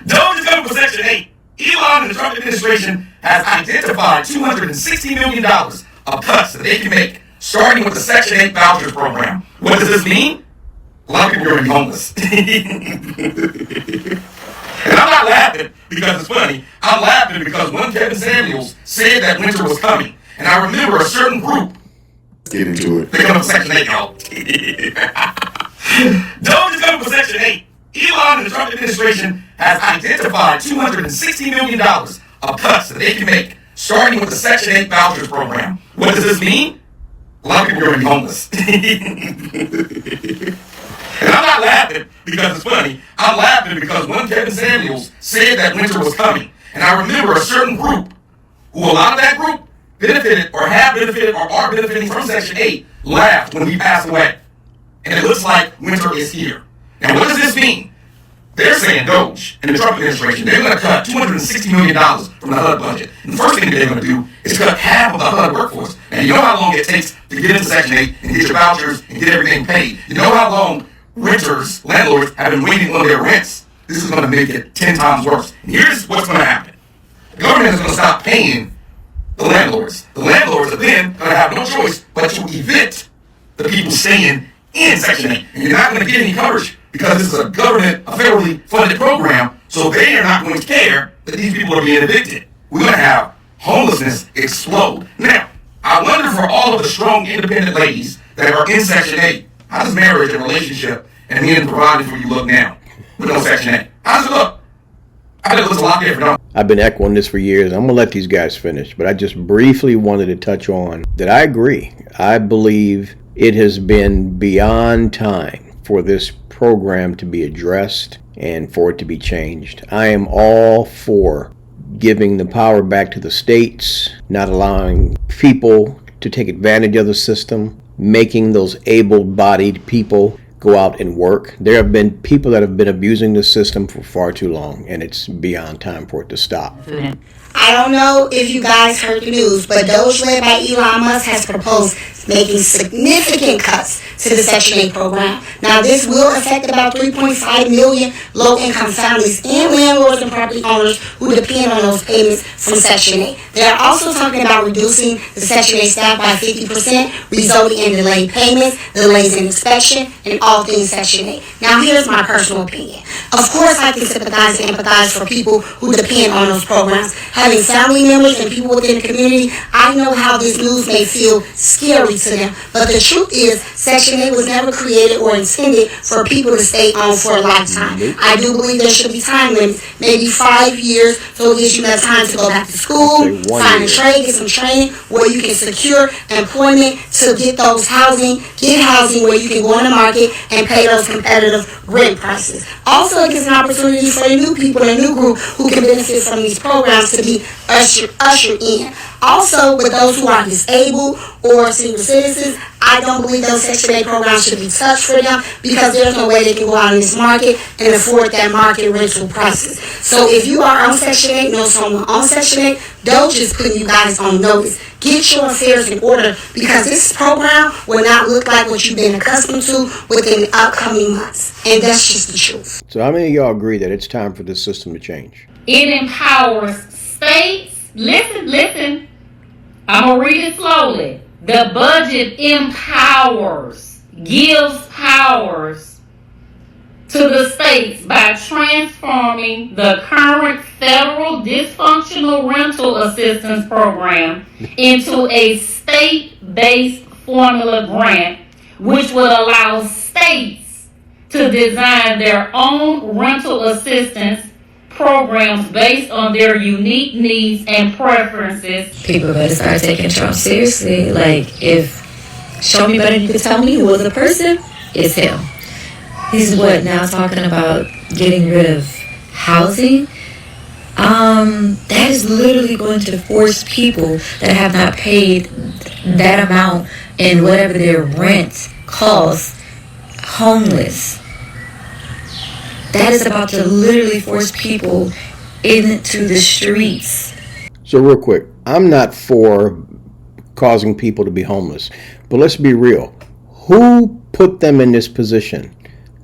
Doge is coming for Section 8. Elon and the Trump administration has identified $260 million of cuts that they can make, starting with the Section 8 vouchers program. What does this mean? A lot of people are going to be homeless. And I'm not laughing because it's funny. I'm laughing because one Kevin Samuels said that winter was coming. And I remember a certain group. Get into it. They're coming for Section 8, y'all. Doge is coming for Section 8. Elon and the Trump administration has identified $260 million of cuts that they can make, starting with the Section 8 vouchers program. What does this mean? A lot of people are going to be homeless. And I'm not laughing because it's funny. I'm laughing because one Kevin Samuels said that winter was coming. And I remember a certain group, who a lot of that group benefited or have benefited or are benefiting from Section 8, laughed when we passed away. And it looks like winter is here. Now, what does this mean? They're saying, Doge and the Trump administration, they're going to cut $260 million from the HUD budget. And the first thing they're going to do is cut half of the HUD workforce. Now, you know how long it takes to get into Section 8 and get your vouchers and get everything paid. You know how long renters, landlords, have been waiting on their rents. This is going to make it 10 times worse. And here's what's going to happen. The government is going to stop paying the landlords. The landlords are then going to have no choice but to evict the people staying in Section 8. And you're not going to get any coverage because this is a federally funded program, so they are not going to care that these people are being evicted. We're going to have homelessness explode. Now, I wonder for all of the strong, independent ladies that are in Section 8, how does marriage and relationship and men providing for you look now with no Section 8? How does it look? I bet it looks a lot different. I've been echoing this for years. I'm going to let these guys finish, but I just briefly wanted to touch on that I agree. I believe it has been beyond time for this program to be addressed and for it to be changed. I am all for giving the power back to the states, not allowing people to take advantage of the system, making those able-bodied people go out and work. There have been people that have been abusing the system for far too long, and it's beyond time for it to stop. I don't know if you guys heard the news, but Doge, led by Elon Musk, has proposed making significant cuts to the Section 8 program. Now, this will affect about 3.5 million low-income families and landlords and property owners who depend on those payments from Section 8. They are also talking about reducing the Section 8 staff by 50%, resulting in delayed payments, delays in inspection, and all things Section 8. Now, here's my personal opinion. Of course, I can sympathize and empathize for people who depend on those programs. Having family members and people within the community, I know how this news may feel scary to them. But the truth is, Section 8 was never created or intended for people to stay on for a lifetime. I do believe there should be time limits, maybe 5 years, so it gives you enough time to go back to school, find a trade, get some training where you can secure employment to get those housing where you can go on the market and pay those competitive rent prices. Also, it gives an opportunity for the new people and a new group who can benefit from these programs to be ushered in. Also, with those who are disabled or senior citizens, I don't believe those Section 8 programs should be touched for them because there's no way they can go out in this market and afford that market rental prices. So if you are on Section 8, know someone on Section 8, Doge is putting you guys on notice. Get your affairs in order because this program will not look like what you've been accustomed to within the upcoming months. And that's just the truth. So how many of y'all agree that it's time for this system to change? It empowers states. Listen. I'm going to read it slowly. The budget empowers, gives powers to the states by transforming the current federal dysfunctional rental assistance program into a state-based formula grant, which would allow states to design their own rental assistance programs based on their unique needs and preferences. People better start taking Trump seriously. Like, if show me better you can tell me who was the person, it's him. He's now talking about getting rid of housing. That is literally going to force people that have not paid that amount in whatever their rent costs homeless. That is about to literally force people into the streets. So real quick, I'm not for causing people to be homeless, but let's be real. Who put them in this position?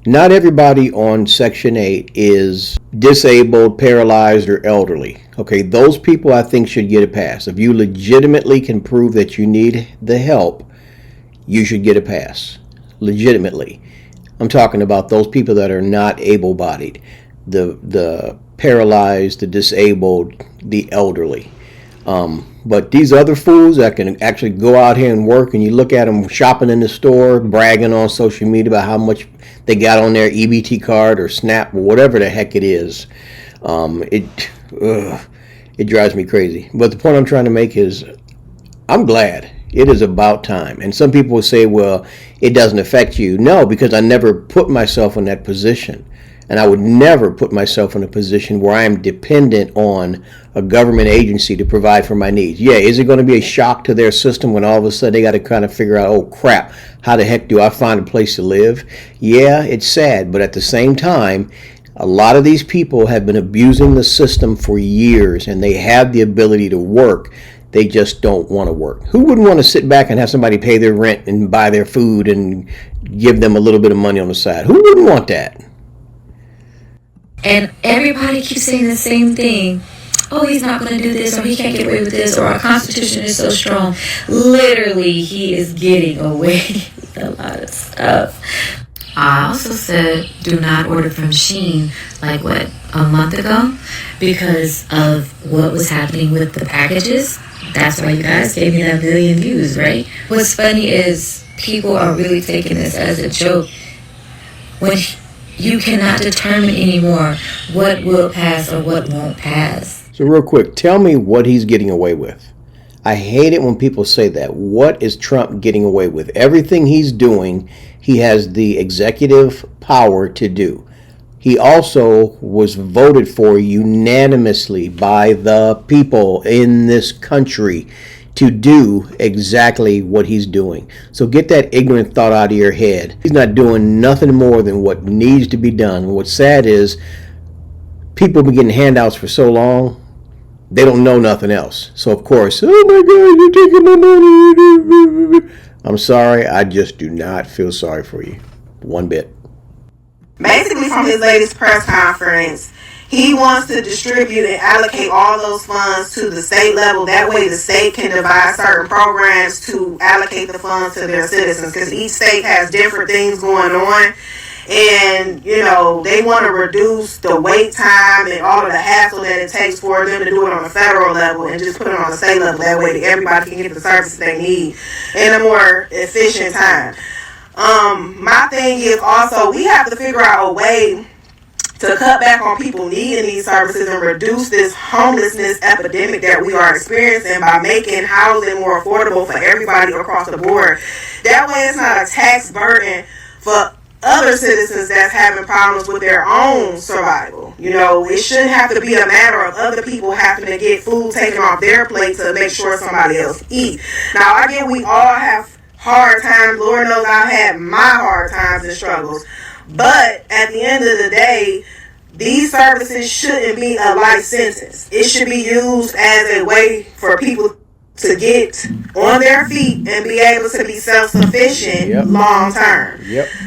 Not everybody on Section 8 is disabled, paralyzed, or elderly. Okay, those people I think should get a pass. If you legitimately can prove that you need the help, you should get a pass. Legitimately. I'm talking about those people that are not able-bodied, the paralyzed, the disabled, the elderly. But these other fools that can actually go out here and work, and you look at them shopping in the store, bragging on social media about how much they got on their EBT card or SNAP or whatever the heck it is, it drives me crazy. But the point I'm trying to make is, I'm glad. It is about time. And some people will say, well, it doesn't affect you. No, because I never put myself in that position. And I would never put myself in a position where I am dependent on a government agency to provide for my needs. Yeah, is it going to be a shock to their system when all of a sudden they got to kind of figure out, oh crap, how the heck do I find a place to live? Yeah, it's sad, but at the same time, a lot of these people have been abusing the system for years, and they have the ability to work. They just don't want to work. Who wouldn't want to sit back and have somebody pay their rent and buy their food and give them a little bit of money on the side? Who wouldn't want that? And everybody keeps saying the same thing. Oh, he's not going to do this, or he can't get away with this, or our Constitution is so strong. Literally, he is getting away with a lot of stuff. I also said do not order from Shein, a month ago, because of what was happening with the packages. That's why you guys gave me that 1 million views, right? What's funny is people are really taking this as a joke. When you cannot determine anymore what will pass or what won't pass. So real quick, tell me what he's getting away with. I hate it when people say that. What is Trump getting away with? Everything he's doing, he has the executive power to do. He also was voted for unanimously by the people in this country to do exactly what he's doing. So get that ignorant thought out of your head. He's not doing nothing more than what needs to be done. What's sad is people have been getting handouts for so long, they don't know nothing else. So of course, oh my God, you're taking my money. I'm sorry, I just do not feel sorry for you. One bit. Basically, from his latest press conference, he wants to distribute and allocate all those funds to the state level. That way the state can devise certain programs to allocate the funds to their citizens, because each state has different things going on. And, they want to reduce the wait time and all of the hassle that it takes for them to do it on a federal level and just put it on the state level. That way everybody can get the services they need in a more efficient time. My thing is also, we have to figure out a way to cut back on people needing these services and reduce this homelessness epidemic that we are experiencing by making housing more affordable for everybody across the board. That way it's not a tax burden for other citizens that's having problems with their own survival. It shouldn't have to be a matter of other people having to get food taken off their plate to make sure somebody else eat. Now, I get we all have hard times. Lord knows I've had my hard times and struggles. But at the end of the day, these services shouldn't be a life sentence. It should be used as a way for people to get on their feet and be able to be self-sufficient long term.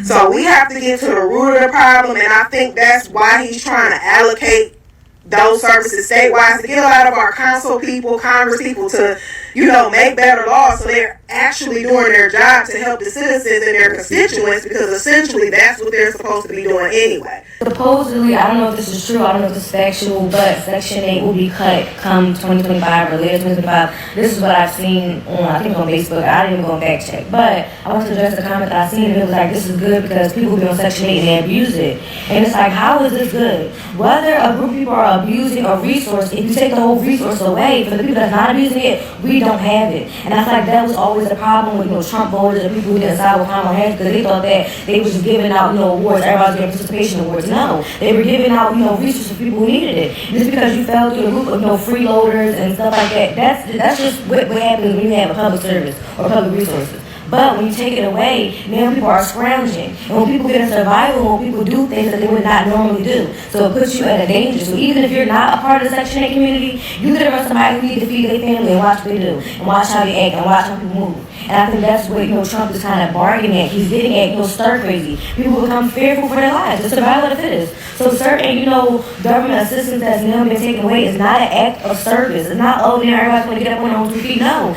So we have to get to the root of the problem, and I think that's why he's trying to allocate those services statewide, to get a lot of our council people, Congress people to, make better laws so they're actually doing their job to help the citizens and their constituents, because essentially that's what they're supposed to be doing anyway. Supposedly, I don't know if this is true, I don't know if this is factual, but Section 8 will be cut come 2025 or later 2025. This is what I've seen on Facebook. I didn't even go and fact check. But I want to address the comment that I seen, and it was like, this is good because people be on Section 8 and they abuse it. And it's like, how is this good? Whether a group of people are abusing a resource, if you take the whole resource away, for the people that's not abusing it, we don't have it. And I feel like that was always the problem with Trump voters and people who didn't side with Kamala Harris, because they thought that they were just giving out awards, everybody's getting participation awards. No, they were giving out resources to people who needed it. Just because you fell through a group of freeloaders and stuff like that, that's just what happens when you have a public service or public resources. But when you take it away, now people are scrounging. And when people get in survival, when people do things that they would not normally do. So it puts you at a danger. So even if you're not a part of the Section 8 community, you could arrest somebody who needs to feed their family and watch what they do. And watch how they act and watch how people move. And I think that's what, Trump is kind of bargaining at. He's getting at, stir crazy. People become fearful for their lives. The survival of the fittest. So certain, government assistance that's now been taken away is not an act of service. It's not, everybody's going to get up on their own 2 feet. No.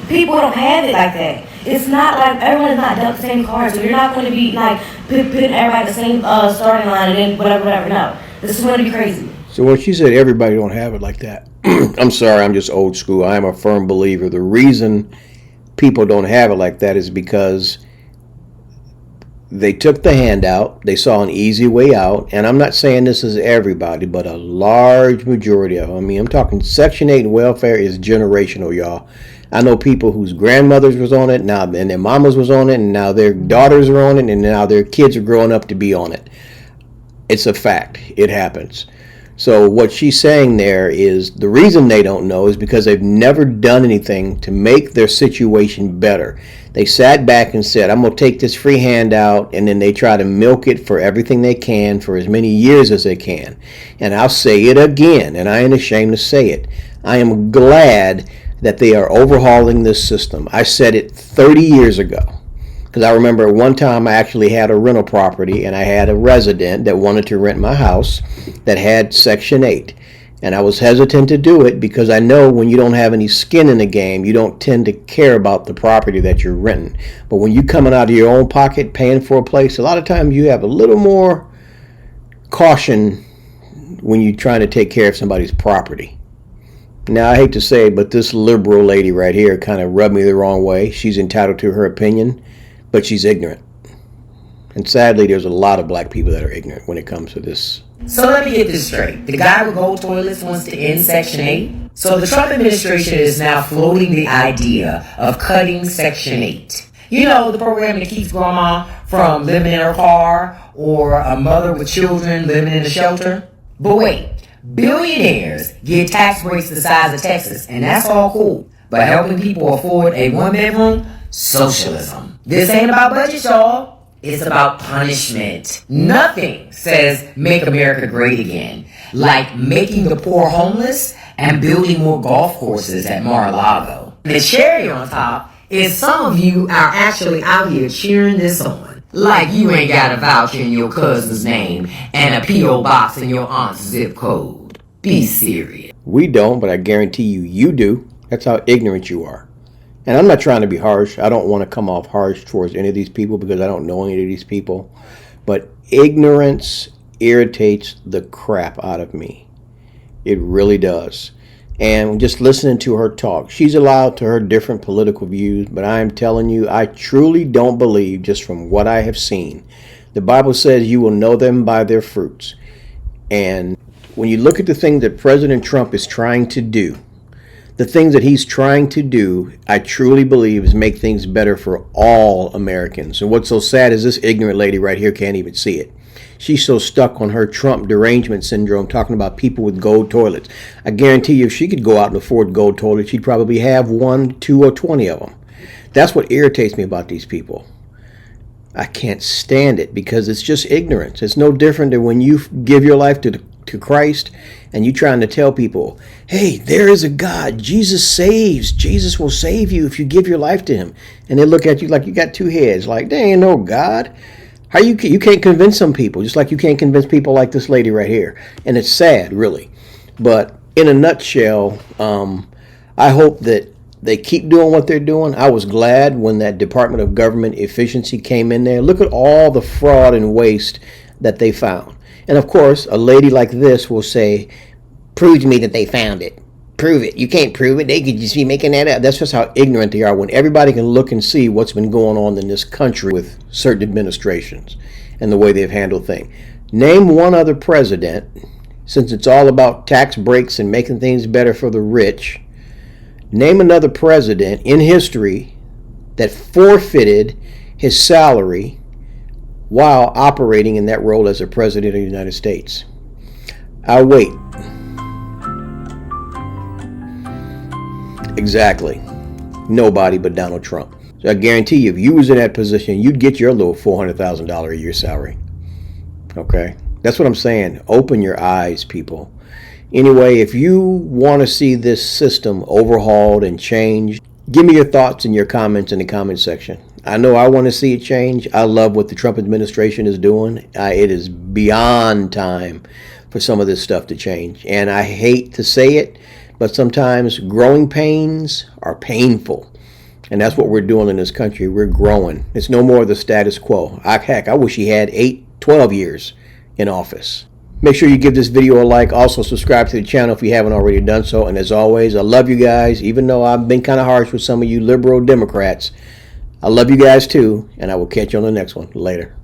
People don't have it like that. It's not like everyone is not dealt the same cards. So you're not going to be like putting everybody the same starting line and then whatever. No. This is going to be crazy. So when she said everybody don't have it like that, I'm sorry, I'm just old school. I am a firm believer. The reason people don't have it like that is because they took the handout, they saw an easy way out, and I'm not saying this is everybody, but a large majority of them. I mean, I'm talking Section 8 welfare is generational, y'all. I know people whose grandmothers was on it now, and their mamas was on it, and now their daughters are on it, and now their kids are growing up to be on it. It's a fact. It happens. So what she's saying there is the reason they don't know is because they've never done anything to make their situation better. They sat back and said, I'm going to take this free handout, and then they try to milk it for everything they can for as many years as they can. And I'll say it again, and I ain't ashamed to say it. I am glad that they are overhauling this system. I said it 30 years ago. Because I remember one time I actually had a rental property and I had a resident that wanted to rent my house that had Section 8. And I was hesitant to do it because I know when you don't have any skin in the game, you don't tend to care about the property that you're renting. But when you're coming out of your own pocket paying for a place, a lot of times you have a little more caution when you're trying to take care of somebody's property. Now, I hate to say it, but this liberal lady right here kind of rubbed me the wrong way. She's entitled to her opinion, but she's ignorant. And sadly, there's a lot of black people that are ignorant when it comes to this. So let me get this straight. The guy with gold toilets wants to end Section 8. So the Trump administration is now floating the idea of cutting Section 8. The program that keeps grandma from living in her car or a mother with children living in a shelter. But wait, billionaires get tax breaks the size of Texas, and that's all cool. But helping people afford a 1-bedroom? Socialism. This ain't about budget, y'all. It's about punishment. Nothing says make America great again like making the poor homeless and building more golf courses at Mar-a-Lago. The cherry on top is some of you are actually out here cheering this on. Like you ain't got a voucher in your cousin's name and a P.O. box in your aunt's zip code. Be serious. We don't, but I guarantee you do. That's how ignorant you are. And I'm not trying to be harsh. I don't want to come off harsh towards any of these people because I don't know any of these people. But ignorance irritates the crap out of me. It really does. And just listening to her talk, she's allowed to her different political views, but I am telling you, I truly don't believe, just from what I have seen. The Bible says you will know them by their fruits. And when you look at the things that President Trump is trying to do, the things that he's trying to do, I truly believe is make things better for all Americans. And what's so sad is this ignorant lady right here can't even see it. She's so stuck on her Trump derangement syndrome, talking about people with gold toilets. I guarantee you if she could go out and afford gold toilets, she'd probably have 1, 2, or 20 of them. That's what irritates me about these people. I can't stand it because it's just ignorance. It's no different than when you give your life to Christ and you trying to tell people, hey, there is a God. Jesus saves. Jesus will save you if you give your life to him. And they look at you like you got 2 heads. Like, there ain't no God. How you can't convince some people, just like you can't convince people like this lady right here. And it's sad, really. But in a nutshell, I hope that they keep doing what they're doing. I was glad when that Department of Government Efficiency came in there. Look at all the fraud and waste that they found. And of course, a lady like this will say, prove to me that they found it. Prove it. You can't prove it. They could just be making that up. That's just how ignorant they are when everybody can look and see what's been going on in this country with certain administrations and the way they've handled things. Name one other president, since it's all about tax breaks and making things better for the rich, name another president in history that forfeited his salary while operating in that role as a president of the United States. I'll wait. Exactly. Nobody but Donald Trump. So I guarantee you, if you was in that position, you'd get your little $400,000 a year salary. Okay? That's what I'm saying. Open your eyes, people. Anyway, if you want to see this system overhauled and changed, give me your thoughts and your comments in the comment section. I know I want to see it change. I love what the Trump administration is doing. It is beyond time for some of this stuff to change. And I hate to say it, but sometimes growing pains are painful. And that's what we're doing in this country. We're growing. It's no more the status quo. Heck, I wish he had 12 years in office. Make sure you give this video a like. Also, subscribe to the channel if you haven't already done so. And as always, I love you guys, even though I've been kind of harsh with some of you liberal Democrats. I love you guys too, and I will catch you on the next one. Later.